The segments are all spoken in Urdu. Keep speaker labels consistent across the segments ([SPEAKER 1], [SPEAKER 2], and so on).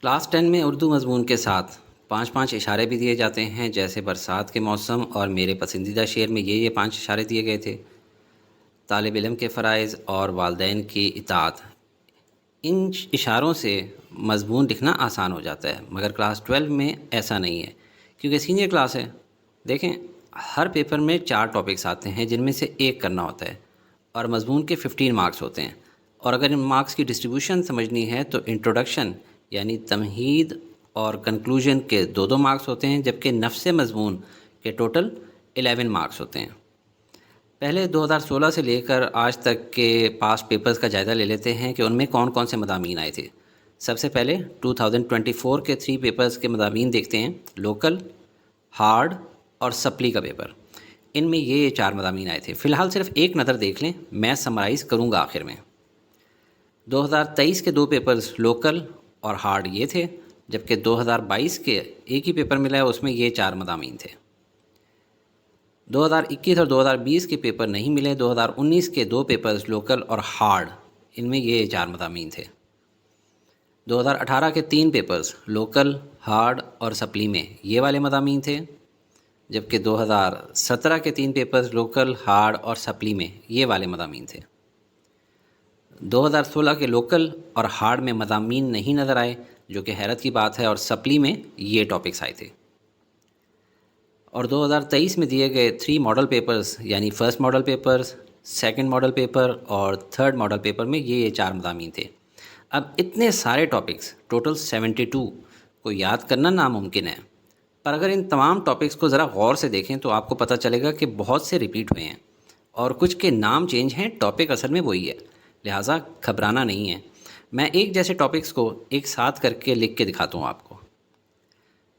[SPEAKER 1] کلاس 10 میں اردو مضمون کے ساتھ 5 اشارے بھی دیے جاتے ہیں، جیسے برسات کے موسم اور میرے پسندیدہ شعر میں یہ 5 اشارے دیے گئے تھے، طالب علم کے فرائض اور والدین کی اطاعت۔ ان اشاروں سے مضمون لکھنا آسان ہو جاتا ہے، مگر کلاس 12 میں ایسا نہیں ہے کیونکہ سینئر کلاس ہے۔ دیکھیں، ہر پیپر میں 4 ٹاپکس آتے ہیں جن میں سے ایک کرنا ہوتا ہے اور مضمون کے 15 مارکس ہوتے ہیں، اور اگر ان مارکس کی ڈسٹریبیوشن سمجھنی ہے تو انٹروڈکشن یعنی تمہید اور کنکلوژن کے 2 مارکس ہوتے ہیں، جبکہ نفس مضمون کے ٹوٹل 11 مارکس ہوتے ہیں۔ پہلے 2016 سے لے کر آج تک کے پاسٹ پیپرز کا جائزہ لے لیتے ہیں کہ ان میں کون کون سے مضامین آئے تھے۔ سب سے پہلے 2024 کے 3 پیپرز کے مضامین دیکھتے ہیں، لوکل، ہارڈ اور سپلی کا پیپر۔ ان میں یہ 4 مضامین آئے تھے۔ فی الحال صرف ایک نظر دیکھ لیں، میں سمرائز کروں گا آخر میں۔ 2023 کے 2 پیپرز لوکل اور ہارڈ یہ تھے، جبکہ 2022 کے ایک ہی پیپر ملا ہے، اس میں یہ 4 مضامین تھے۔ 2021 اور 2020 کے پیپر نہیں ملے۔ 2019 کے 2 پیپرز لوکل اور ہارڈ، ان میں یہ 4 مضامین تھے۔ 2018 کے 3 پیپرز لوکل، ہارڈ اور سپلی میں یہ والے مضامین تھے، جبکہ 2017 کے 3 پیپرز لوکل، ہارڈ اور سپلی میں یہ والے مضامین تھے۔ 2016 کے لوکل اور ہارڈ میں مضامین نہیں نظر آئے، جو کہ حیرت کی بات ہے، اور سپلی میں یہ ٹاپکس آئے تھے۔ اور 2023 میں دیے گئے 3 ماڈل پیپرز یعنی first model papers, second model paper اور تھرڈ ماڈل پیپر میں یہ 4 مضامین تھے۔ اب اتنے سارے ٹاپکس، ٹوٹل 72 کو یاد کرنا ناممکن ہے، پر اگر ان تمام ٹاپکس کو ذرا غور سے دیکھیں تو آپ کو پتہ چلے گا کہ بہت سے ریپیٹ ہوئے ہیں اور کچھ کے نام چینج ہیں، ٹاپک اصل میں وہی ہے، لہٰذا گھبرانا نہیں ہے۔ میں ایک جیسے ٹاپکس کو ایک ساتھ کر کے لکھ کے دکھاتا ہوں آپ کو۔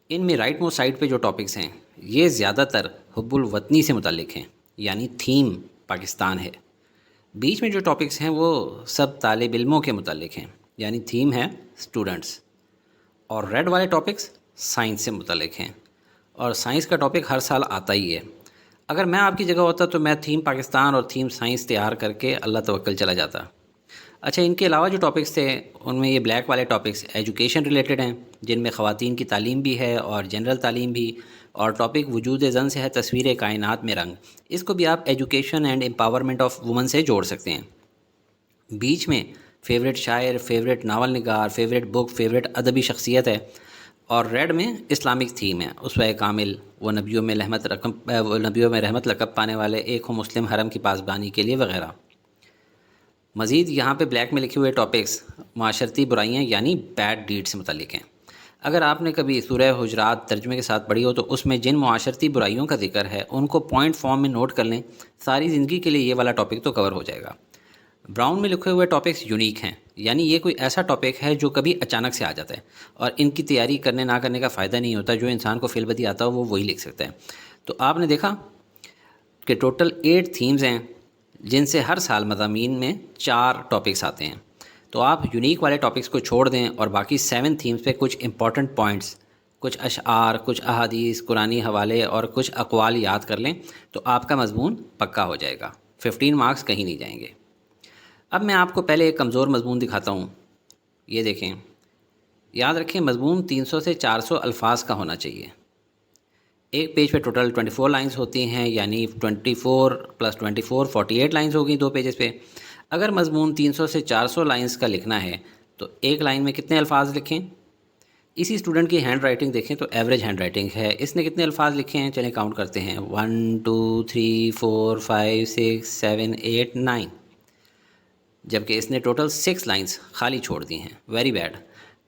[SPEAKER 1] ان میں رائٹ موسٹ سائڈ پہ جو ٹاپکس ہیں یہ زیادہ تر حب الوطنی سے متعلق ہیں، یعنی تھیم پاکستان ہے۔ بیچ میں جو ٹاپکس ہیں وہ سب طالب علموں کے متعلق ہیں، یعنی تھیم ہے اسٹوڈنٹس۔ اور ریڈ والے ٹاپکس سائنس سے متعلق ہیں، اور سائنس کا ٹاپک ہر سال آتا ہی ہے۔ اگر میں آپ کی جگہ ہوتا تو میں تھیم پاکستان اور تھیم سائنس تیار کر کے اللہ توکل چلا جاتا۔ اچھا، ان کے علاوہ جو ٹاپکس تھے ان میں یہ بلیک والے ٹاپکس ایجوکیشن ریلیٹڈ ہیں، جن میں خواتین کی تعلیم بھی ہے اور جنرل تعلیم بھی، اور ٹاپک وجود زن سے ہے تصویر کائنات میں رنگ، اس کو بھی آپ education and empowerment of women سے جوڑ سکتے ہیں۔ بیچ میں فیوریٹ شاعر، فیوریٹ ناول نگار، فیوریٹ بک، فیوریٹ ادبی شخصیت ہے، اور ریڈ میں اسلامک تھیم ہے، اسوہ کامل، وہ نبیوں میں رحمت لقب پانے والے، ایک ہو مسلم حرم کی پاسبانی کے لیے، وغیرہ۔ مزید یہاں پہ بلیک میں لکھے ہوئے ٹاپکس معاشرتی برائیاں یعنی بیڈ ڈیڈ سے متعلق ہیں۔ اگر آپ نے کبھی سورہ حجرات ترجمے کے ساتھ پڑھی ہو تو اس میں جن معاشرتی برائیوں کا ذکر ہے ان کو پوائنٹ فارم میں نوٹ کر لیں، ساری زندگی کے لیے یہ والا ٹاپک تو کور ہو جائے گا۔ براؤن میں لکھے ہوئے ٹاپکس یونیک ہیں، یعنی یہ کوئی ایسا ٹاپک ہے جو کبھی اچانک سے آ جاتا ہے اور ان کی تیاری کرنے نہ کرنے کا فائدہ نہیں ہوتا، جو انسان کو فی البدی آتا ہو وہ وہی لکھ سکتا ہے۔ تو آپ نے دیکھا کہ ٹوٹل 8 تھیمز ہیں، جن سے ہر سال مضامین میں 4 ٹاپکس آتے ہیں۔ تو آپ یونیک والے ٹاپکس کو چھوڑ دیں اور باقی 7 تھیمز پہ کچھ امپورٹنٹ پوائنٹس، کچھ اشعار، کچھ احادیث، قرآنی حوالے اور کچھ اقوال یاد کر لیں تو آپ کا مضمون پکا ہو جائے گا، 15 مارکس کہیں نہیں جائیں گے۔ اب میں آپ کو پہلے ایک کمزور مضمون دکھاتا ہوں، یہ دیکھیں۔ یاد رکھیں مضمون 300 سے 400 الفاظ کا ہونا چاہیے۔ ایک پیج پہ ٹوٹل 24 لائنز ہوتی ہیں، یعنی 24 + 24 48 لائنز ہوگی 2 پیجز پہ۔ اگر مضمون 300 سے 400 لائنز کا لکھنا ہے تو ایک لائن میں کتنے الفاظ لکھیں؟ اسی اسٹوڈنٹ کی ہینڈ رائٹنگ دیکھیں تو ایوریج ہینڈ رائٹنگ ہے، اس نے کتنے الفاظ لکھے ہیں؟ چلیں کاؤنٹ کرتے ہیں، 1 2 3 4 5 6 7 8 9، جبکہ اس نے ٹوٹل 6 لائنز خالی چھوڑ دی ہیں۔ Very bad.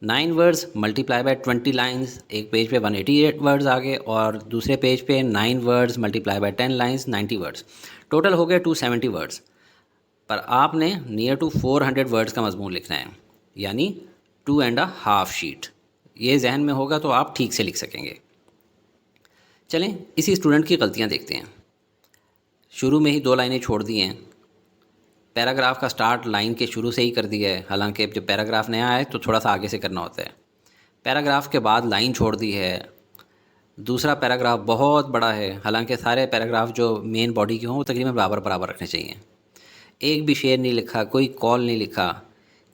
[SPEAKER 1] 9 words multiply by 20 lines, ایک پیج پہ 188 ورڈز آ گئے، اور دوسرے پیج پہ 9 words multiply by 10 lines 90 words, total ہو گئے 270 ورڈز۔ پر آپ نے نیئر ٹو 400 ورڈز کا مضمون لکھنا ہے، یعنی 2.5 شیٹ۔ یہ ذہن میں ہوگا تو آپ ٹھیک سے لکھ سکیں گے۔ چلیں اسی اسٹوڈنٹ کی غلطیاں دیکھتے ہیں۔ شروع میں ہی 2 لائنیں چھوڑ دی ہیں، پیراگراف کا سٹارٹ لائن کے شروع سے ہی کر دیا ہے، حالانکہ جب پیراگراف نیا آئے تو تھوڑا سا آگے سے کرنا ہوتا ہے۔ پیراگراف کے بعد لائن چھوڑ دی ہے، دوسرا پیراگراف بہت بڑا ہے، حالانکہ سارے پیراگراف جو مین باڈی کے ہوں وہ تقریباً برابر رکھنے چاہیے۔ ایک بھی شعر نہیں لکھا، کوئی کال نہیں لکھا،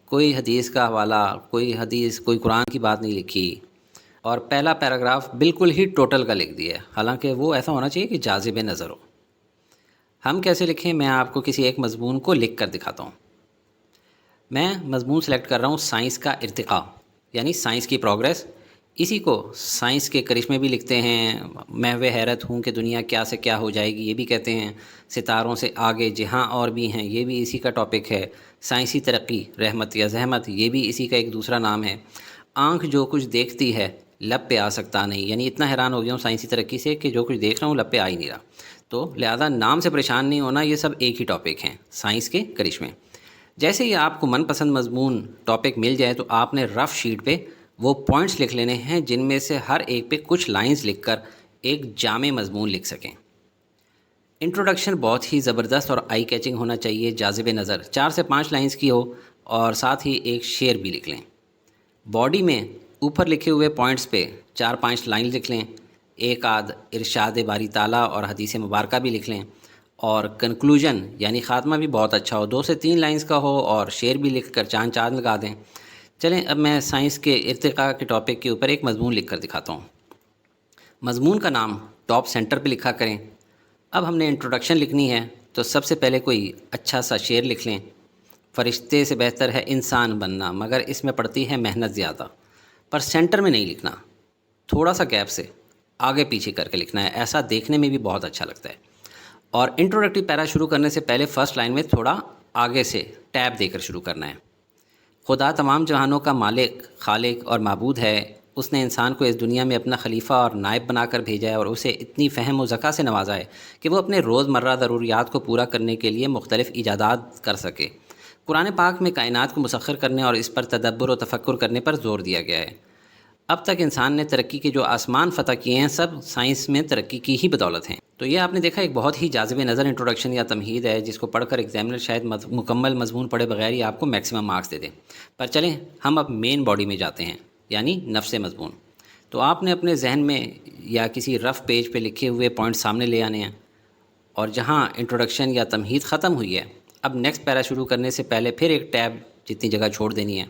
[SPEAKER 1] کوئی حدیث کا حوالہ، کوئی حدیث، کوئی قرآن کی بات نہیں لکھی، اور پہلا پیراگراف بالکل ہی ٹوٹل کا لکھ دیا ہے، حالانکہ وہ ایسا ہونا چاہیے کہ جاذب نظر ہو۔ ہم کیسے لکھیں؟ میں آپ کو کسی ایک مضمون کو لکھ کر دکھاتا ہوں۔ میں مضمون سلیکٹ کر رہا ہوں سائنس کا ارتقاء، یعنی سائنس کی پروگریس۔ اسی کو سائنس کے کرشمے بھی لکھتے ہیں، محو حیرت ہوں کہ دنیا کیا سے کیا ہو جائے گی، یہ بھی کہتے ہیں۔ ستاروں سے آگے جہاں اور بھی ہیں، یہ بھی اسی کا ٹاپک ہے۔ سائنسی ترقی، رحمت یا زحمت، یہ بھی اسی کا ایک دوسرا نام ہے۔ آنکھ جو کچھ دیکھتی ہے لب پہ آ سکتا نہیں، یعنی اتنا حیران ہو گیا ہوں سائنسی ترقی سے کہ جو کچھ دیکھ رہا ہوں لب پہ آ ہی نہیں رہا۔ تو لہذا نام سے پریشان نہیں ہونا، یہ سب ایک ہی ٹاپک ہیں، سائنس کے کرشمے۔ جیسے ہی آپ کو من پسند مضمون ٹاپک مل جائے تو آپ نے رف شیٹ پہ وہ پوائنٹس لکھ لینے ہیں جن میں سے ہر ایک پہ کچھ لائنز لکھ کر ایک جامع مضمون لکھ سکیں۔ انٹروڈکشن بہت ہی زبردست اور آئی کیچنگ ہونا چاہیے، جاذب نظر، 4 سے 5 لائنز کی ہو، اور ساتھ ہی ایک شعر بھی لکھ لیں۔ باڈی میں اوپر لکھے ہوئے پوائنٹس پہ 4-5 لائن لکھ لیں، ایک آدھ ارشاد باری تعالیٰ اور حدیث مبارکہ بھی لکھ لیں، اور کنکلوژن یعنی خاتمہ بھی بہت اچھا ہو، 2 سے 3 لائنز کا ہو، اور شعر بھی لکھ کر چاند چاند لگا دیں۔ چلیں اب میں سائنس کے ارتقاء کے ٹاپک کے اوپر ایک مضمون لکھ کر دکھاتا ہوں۔ مضمون کا نام ٹاپ سینٹر پہ لکھا کریں۔ اب ہم نے انٹروڈکشن لکھنی ہے تو سب سے پہلے کوئی اچھا سا شعر لکھ لیں۔ فرشتے سے بہتر ہے انسان بننا، مگر اس میں پڑتی ہے محنت زیادہ۔ پر سینٹر میں نہیں لکھنا، تھوڑا سا گیپ سے آگے پیچھے کر کے لکھنا ہے، ایسا دیکھنے میں بھی بہت اچھا لگتا ہے۔ اور انٹروڈکٹیو پیرا شروع کرنے سے پہلے فرسٹ لائن میں تھوڑا آگے سے ٹیب دے کر شروع کرنا ہے۔ خدا تمام جہانوں کا مالک، خالق اور معبود ہے۔ اس نے انسان کو اس دنیا میں اپنا خلیفہ اور نائب بنا کر بھیجا ہے، اور اسے اتنی فہم و ذکا سے نوازا ہے کہ وہ اپنے روزمرہ ضروریات کو پورا کرنے کے لیے مختلف ایجادات کر سکے۔ قرآن پاک میں کائنات کو مسخر کرنے اور اس پر تدبر و تفکر کرنے پر زور دیا گیا ہے۔ اب تک انسان نے ترقی کے جو آسمان فتح کیے ہیں، سب سائنس میں ترقی کی ہی بدولت ہیں۔ تو یہ آپ نے دیکھا ایک بہت ہی جاذب نظر انٹروڈکشن یا تمہید ہے، جس کو پڑھ کر ایگزامنر شاید مکمل مضمون پڑھے بغیر ہی آپ کو میکسیمم مارکس دے دیں۔ پر چلیں ہم اب مین باڈی میں جاتے ہیں، یعنی نفس مضمون۔ تو آپ نے اپنے ذہن میں یا کسی رف پیج پہ لکھے ہوئے پوائنٹ سامنے لے آنے ہیں، اور جہاں انٹروڈکشن یا تمہید ختم ہوئی ہے، اب نیکسٹ پیرا شروع کرنے سے پہلے پھر ایک ٹیب جتنی جگہ چھوڑ دینی ہے۔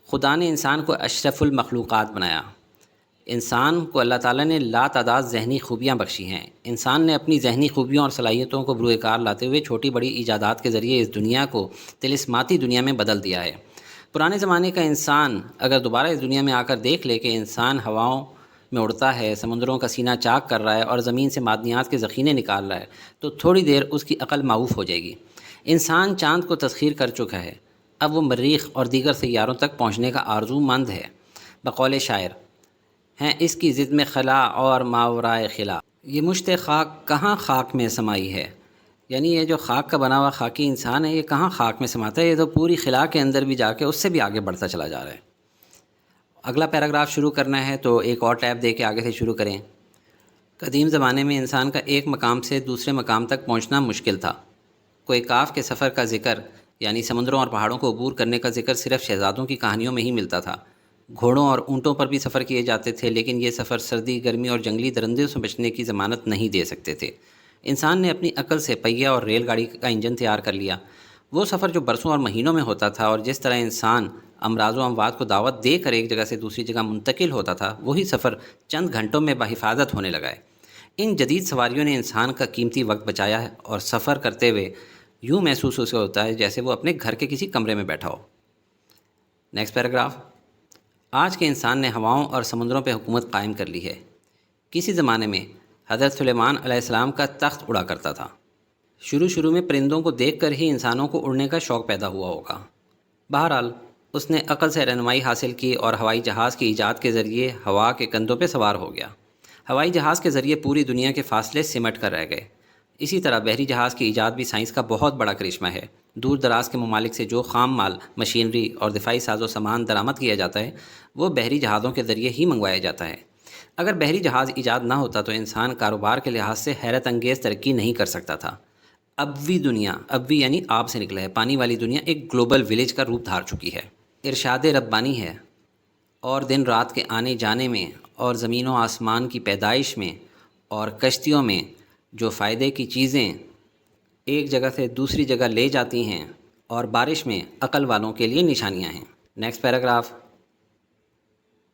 [SPEAKER 1] خدا نے انسان کو اشرف المخلوقات بنایا۔ انسان کو اللہ تعالیٰ نے لا تعداد ذہنی خوبیاں بخشی ہیں۔ انسان نے اپنی ذہنی خوبیوں اور صلاحیتوں کو بروئے کار لاتے ہوئے چھوٹی بڑی ایجادات کے ذریعے اس دنیا کو طلسماتی دنیا میں بدل دیا ہے۔ پرانے زمانے کا انسان اگر دوبارہ اس دنیا میں آ کر دیکھ لے کہ انسان ہواؤں میں اڑتا ہے، سمندروں کا سینہ چاک کر رہا ہے اور زمین سے معدنیات کے ذخیرے نکال رہا ہے، تو تھوڑی دیر اس کی عقل معوف ہو جائے گی۔ انسان چاند کو تسخیر کر چکا ہے، اب وہ مریخ اور دیگر سیاروں تک پہنچنے کا آرزو مند ہے۔ بقول شاعر ہیں اس کی ضد میں خلا اور ماورائے خلا، یہ مشت خاک کہاں خاک میں سمائی ہے، یعنی یہ جو خاک کا بنا ہوا خاکی انسان ہے، یہ کہاں خاک میں سماتا ہے، یہ تو پوری خلا کے اندر بھی جا کے اس سے بھی آگے بڑھتا چلا جا رہا ہے۔ اگلا پیراگراف شروع کرنا ہے تو ایک اور ٹیب دے کے آگے سے شروع کریں۔ قدیم زمانے میں انسان کا ایک مقام سے دوسرے مقام تک پہنچنا مشکل تھا۔ کوئی کاف کے سفر کا ذکر، یعنی سمندروں اور پہاڑوں کو عبور کرنے کا ذکر صرف شہزادوں کی کہانیوں میں ہی ملتا تھا۔ گھوڑوں اور اونٹوں پر بھی سفر کیے جاتے تھے، لیکن یہ سفر سردی، گرمی اور جنگلی درندوں سے بچنے کی ضمانت نہیں دے سکتے تھے۔ انسان نے اپنی عقل سے پہیہ اور ریل گاڑی کا انجن تیار کر لیا۔ وہ سفر جو برسوں اور مہینوں میں ہوتا تھا، اور جس طرح انسان امراض و اموات کو دعوت دے کر ایک جگہ سے دوسری جگہ منتقل ہوتا تھا، وہی سفر چند گھنٹوں میں بحفاظت ہونے لگا ہے۔ ان جدید سواریوں نے انسان کا قیمتی وقت بچایا ہے، اور سفر کرتے ہوئے یوں محسوس اسے ہوتا ہے جیسے وہ اپنے گھر کے کسی کمرے میں بیٹھا ہو۔ Next paragraph. آج کے انسان نے ہواؤں اور سمندروں پہ حکومت قائم کر لی ہے۔ کسی زمانے میں حضرت سلیمان علیہ السلام کا تخت اڑا کرتا تھا۔ شروع میں پرندوں کو دیکھ کر ہی انسانوں کو اڑنے کا شوق پیدا ہوا ہوگا۔ بہرحال اس نے عقل سے رہنمائی حاصل کی اور ہوائی جہاز کی ایجاد کے ذریعے ہوا کے کندھوں پہ سوار ہو گیا۔ ہوائی جہاز کے ذریعے پوری دنیا کے فاصلے سمٹ کر رہ گئے۔ اسی طرح بحری جہاز کی ایجاد بھی سائنس کا بہت بڑا کرشمہ ہے۔ دور دراز کے ممالک سے جو خام مال، مشینری اور دفاعی ساز و سامان درآمد کیا جاتا ہے، وہ بحری جہازوں کے ذریعے ہی منگوایا جاتا ہے۔ اگر بحری جہاز ایجاد نہ ہوتا تو انسان کاروبار کے لحاظ سے حیرت انگیز ترقی نہیں کر سکتا تھا۔ ابوی دنیا، ابوی یعنی آب سے نکلا ہے، پانی والی دنیا ایک گلوبل ولیج کا روپ دھار چکی ہے۔ ارشاد ربانی ہے، اور دن رات کے آنے جانے میں، اور زمین و آسمان کی پیدائش میں، اور کشتیوں میں جو فائدے کی چیزیں ایک جگہ سے دوسری جگہ لے جاتی ہیں، اور بارش میں عقل والوں کے لیے نشانیاں ہیں۔ Next paragraph.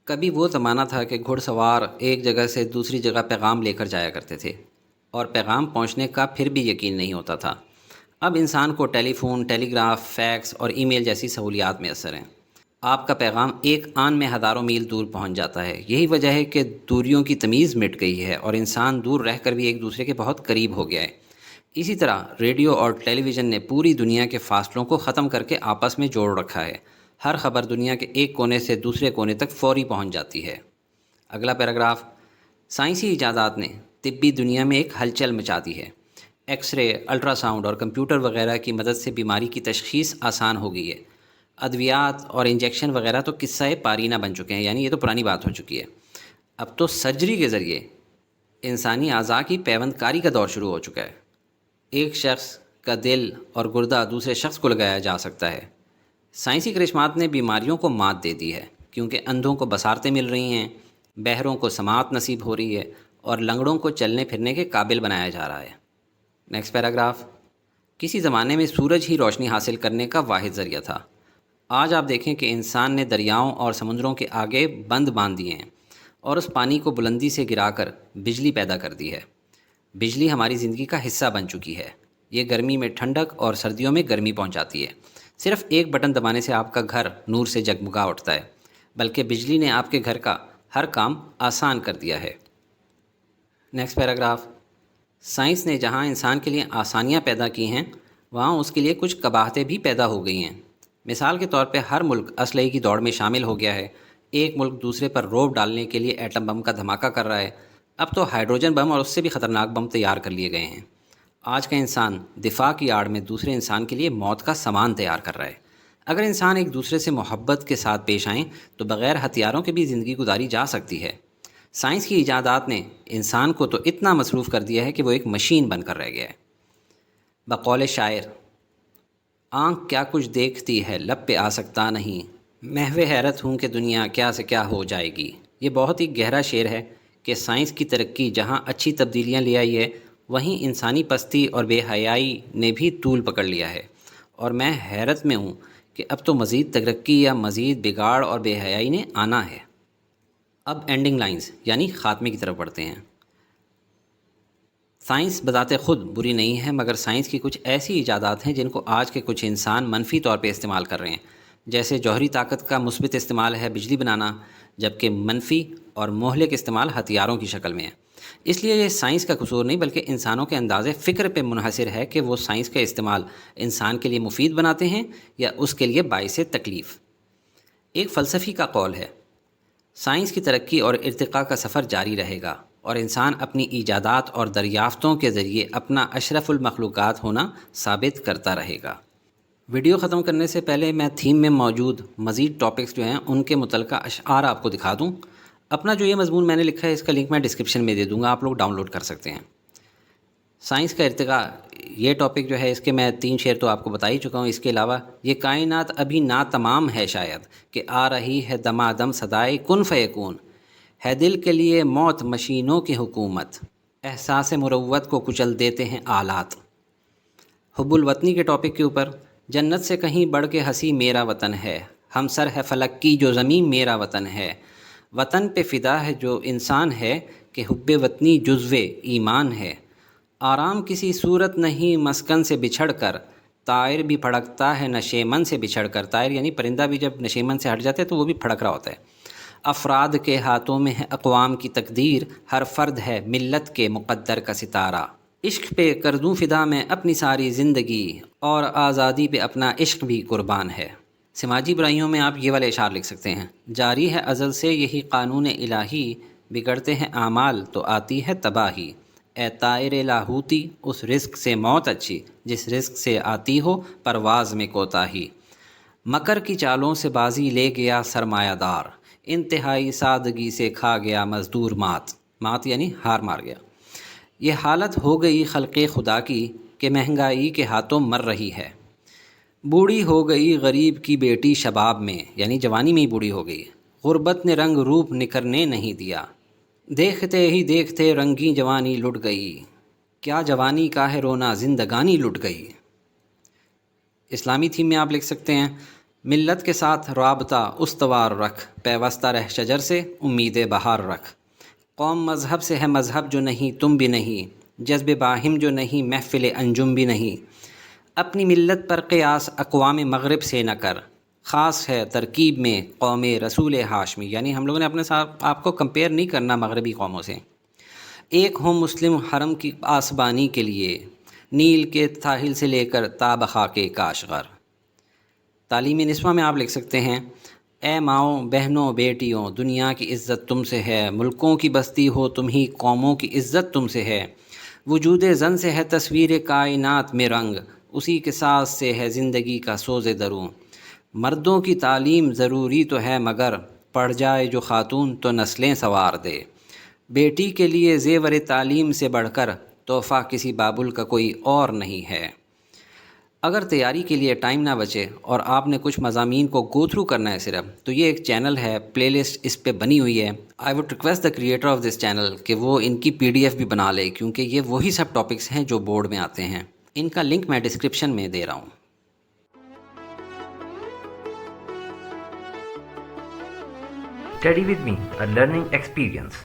[SPEAKER 1] کبھی وہ زمانہ تھا کہ گھڑ سوار ایک جگہ سے دوسری جگہ پیغام لے کر جایا کرتے تھے اور پیغام پہنچنے کا پھر بھی یقین نہیں ہوتا تھا۔ اب انسان کو ٹیلی فون، ٹیلی گراف، فیکس اور ای میل جیسی سہولیات میسر ہیں۔ آپ کا پیغام ایک آن میں ہزاروں میل دور پہنچ جاتا ہے۔ یہی وجہ ہے کہ دوریوں کی تمیز مٹ گئی ہے اور انسان دور رہ کر بھی ایک دوسرے کے بہت قریب ہو گیا ہے۔ اسی طرح ریڈیو اور ٹیلی ویژن نے پوری دنیا کے فاصلوں کو ختم کر کے آپس میں جوڑ رکھا ہے۔ ہر خبر دنیا کے ایک کونے سے دوسرے کونے تک فوری پہنچ جاتی ہے۔ اگلا پیراگراف۔ سائنسی ایجادات نے طبی دنیا میں ایک ہلچل مچا دی ہے۔ ایکس رے، الٹرا ساؤنڈ اور کمپیوٹر وغیرہ کی مدد سے بیماری کی تشخیص آسان ہو گئی ہے۔ ادویات اور انجیکشن وغیرہ تو قصہ پارینہ بن چکے ہیں، یعنی یہ تو پرانی بات ہو چکی ہے۔ اب تو سرجری کے ذریعے انسانی اعضاء کی پیوند کاری کا دور شروع ہو چکا ہے۔ ایک شخص کا دل اور گردہ دوسرے شخص کو لگایا جا سکتا ہے۔ سائنسی کرشمات نے بیماریوں کو مات دے دی ہے، کیونکہ اندھوں کو بصارتیں مل رہی ہیں، بہروں کو سماعت نصیب ہو رہی ہے اور لنگڑوں کو چلنے پھرنے کے قابل بنایا جا رہا ہے۔ Next paragraph. کسی زمانے میں سورج ہی روشنی حاصل کرنے کا واحد ذریعہ تھا۔ آج آپ دیکھیں کہ انسان نے دریاؤں اور سمندروں کے آگے بند باندھ دیے ہیں اور اس پانی کو بلندی سے گرا کر بجلی پیدا کر دی ہے۔ بجلی ہماری زندگی کا حصہ بن چکی ہے۔ یہ گرمی میں ٹھنڈک اور سردیوں میں گرمی پہنچاتی ہے۔ صرف ایک بٹن دبانے سے آپ کا گھر نور سے جگمگا اٹھتا ہے، بلکہ بجلی نے آپ کے گھر کا ہر کام آسان کر دیا ہے۔ Next paragraph. سائنس نے جہاں انسان کے لیے آسانیاں پیدا کی ہیں، وہاں اس کے لیے کچھ قباحتیں بھی پیدا ہو گئی ہیں۔ مثال کے طور پہ ہر ملک اسلحے کی دوڑ میں شامل ہو گیا ہے۔ ایک ملک دوسرے پر روب ڈالنے کے لیے ایٹم بم کا دھماکہ کر رہا ہے۔ اب تو ہائیڈروجن بم اور اس سے بھی خطرناک بم تیار کر لیے گئے ہیں۔ آج کا انسان دفاع کی آڑ میں دوسرے انسان کے لیے موت کا سامان تیار کر رہا ہے۔ اگر انسان ایک دوسرے سے محبت کے ساتھ پیش آئیں تو بغیر ہتھیاروں کے بھی زندگی گزاری جا سکتی ہے۔ سائنس کی ایجادات نے انسان کو تو اتنا مصروف کر دیا ہے کہ وہ ایک مشین بن کر رہ گیا ہے۔ بقول شاعر، آنکھ کیا کچھ دیکھتی ہے لب پہ آ سکتا نہیں، محو حیرت ہوں کہ دنیا کیا سے کیا ہو جائے گی۔ یہ بہت ہی گہرا شعر ہے کہ سائنس کی ترقی جہاں اچھی تبدیلیاں لے آئی ہے، وہیں انسانی پستی اور بے حیائی نے بھی طول پکڑ لیا ہے۔ اور میں حیرت میں ہوں کہ اب تو مزید ترقی یا مزید بگاڑ اور بے حیائی نے آنا ہے۔ اب اینڈنگ لائنز یعنی خاتمے کی طرف بڑھتے ہیں۔ سائنس بذات خود بری نہیں ہے، مگر سائنس کی کچھ ایسی ایجادات ہیں جن کو آج کے کچھ انسان منفی طور پہ استعمال کر رہے ہیں۔ جیسے جوہری طاقت کا مثبت استعمال ہے بجلی بنانا، جبکہ منفی اور مہلک استعمال ہتھیاروں کی شکل میں ہے۔ اس لیے یہ سائنس کا قصور نہیں بلکہ انسانوں کے انداز فکر پہ منحصر ہے کہ وہ سائنس کا استعمال انسان کے لیے مفید بناتے ہیں یا اس کے لیے باعث تکلیف۔ ایک فلسفی کا قول ہے، سائنس کی ترقی اور ارتقاء کا سفر جاری رہے گا اور انسان اپنی ایجادات اور دریافتوں کے ذریعے اپنا اشرف المخلوقات ہونا ثابت کرتا رہے گا۔ ویڈیو ختم کرنے سے پہلے میں تھیم میں موجود مزید ٹاپکس جو ہیں ان کے متعلقہ اشعار آپ کو دکھا دوں۔ اپنا جو یہ مضمون میں نے لکھا ہے اس کا لنک میں ڈسکرپشن میں دے دوں گا، آپ لوگ ڈاؤن لوڈ کر سکتے ہیں۔ سائنس کا ارتقاء، یہ ٹاپک جو ہے اس کے میں 3 شعر تو آپ کو بتا ہی چکا ہوں۔ اس کے علاوہ یہ کائنات ابھی ناتمام ہے شاید کہ آ رہی ہے دمادم صدائے کن فیکون، ہے دل کے لیے موت مشینوں کی حکومت، احساس مروت کو کچل دیتے ہیں آلات۔ حب الوطنی کے ٹاپک کے اوپر، جنت سے کہیں بڑھ کے ہنسی میرا وطن ہے، ہم سر ہے فلک کی جو زمین میرا وطن ہے، وطن پہ فدا ہے جو انسان ہے کہ حب وطنی جزو ایمان ہے، آرام کسی صورت نہیں مسکن سے بچھڑ کر، طائر بھی پھڑکتا ہے نشیمن سے بچھڑ کر۔ طائر یعنی پرندہ بھی جب نشیمن سے ہٹ جاتا ہے تو وہ بھی پھڑک رہا ہوتا ہے۔ افراد کے ہاتھوں میں ہے اقوام کی تقدیر، ہر فرد ہے ملت کے مقدر کا ستارہ، عشق پہ کر دوں فدا میں اپنی ساری زندگی، اور آزادی پہ اپنا عشق بھی قربان ہے۔ سماجی برائیوں میں آپ یہ والے اشعار لکھ سکتے ہیں، جاری ہے ازل سے یہی قانون الہی، بگڑتے ہیں اعمال تو آتی ہے تباہی، اے طائر لاہوتی اس رزق سے موت اچھی، جس رزق سے آتی ہو پرواز میں کوتاہی، مکر کی چالوں سے بازی لے گیا سرمایہ دار، انتہائی سادگی سے کھا گیا مزدور مات، مات یعنی ہار مار گیا۔ یہ حالت ہو گئی خلق خدا کی کہ مہنگائی کے ہاتھوں مر رہی ہے، بوڑھی ہو گئی غریب کی بیٹی شباب میں، یعنی جوانی میں ہی بوڑھی ہو گئی، غربت نے رنگ روپ نکھرنے نہیں دیا، دیکھتے ہی دیکھتے رنگی جوانی لٹ گئی، کیا جوانی کا ہے رونا زندگانی لٹ گئی۔ اسلامی تھیم میں آپ لکھ سکتے ہیں ملت کے ساتھ رابطہ استوار رکھ، پیوستہ رہ شجر سے امید بہار رکھ۔ قوم مذہب سے ہے مذہب جو نہیں تم بھی نہیں، جذب باہم جو نہیں محفل انجم بھی نہیں۔ اپنی ملت پر قیاس اقوام مغرب سے نہ کر، خاص ہے ترکیب میں قوم رسول ہاشمی، یعنی ہم لوگوں نے اپنے ساتھ آپ کو کمپیئر نہیں کرنا مغربی قوموں سے۔ ایک ہوں مسلم حرم کی پاسبانی کے لیے، نیل کے ساحل سے لے کر تا بخاک کاشغر۔ تعلیم نسواں میں آپ لکھ سکتے ہیں اے ماؤں بہنوں بیٹیوں، دنیا کی عزت تم سے ہے، ملکوں کی بستی ہو تم ہی، قوموں کی عزت تم سے ہے۔ وجود زن سے ہے تصویر کائنات میں رنگ، اسی کے ساتھ سے ہے زندگی کا سوز دروں۔ مردوں کی تعلیم ضروری تو ہے مگر، پڑھ جائے جو خاتون تو نسلیں سنوار دے۔ بیٹی کے لیے زیور تعلیم سے بڑھ کر تحفہ کسی بابل کا کوئی اور نہیں ہے۔ اگر تیاری کے لیے ٹائم نہ بچے اور آپ نے کچھ مضامین کو گو تھرو کرنا ہے صرف، تو یہ ایک چینل ہے، پلے لسٹ اس پہ بنی ہوئی ہے۔ I would request the creator of this channel کہ وہ ان کی PDF بھی بنا لے، کیونکہ یہ وہی سب ٹاپکس ہیں جو بورڈ میں آتے ہیں۔ ان کا لنک میں ڈسکرپشن میں دے رہا ہوں۔
[SPEAKER 2] Study with me, a learning experience.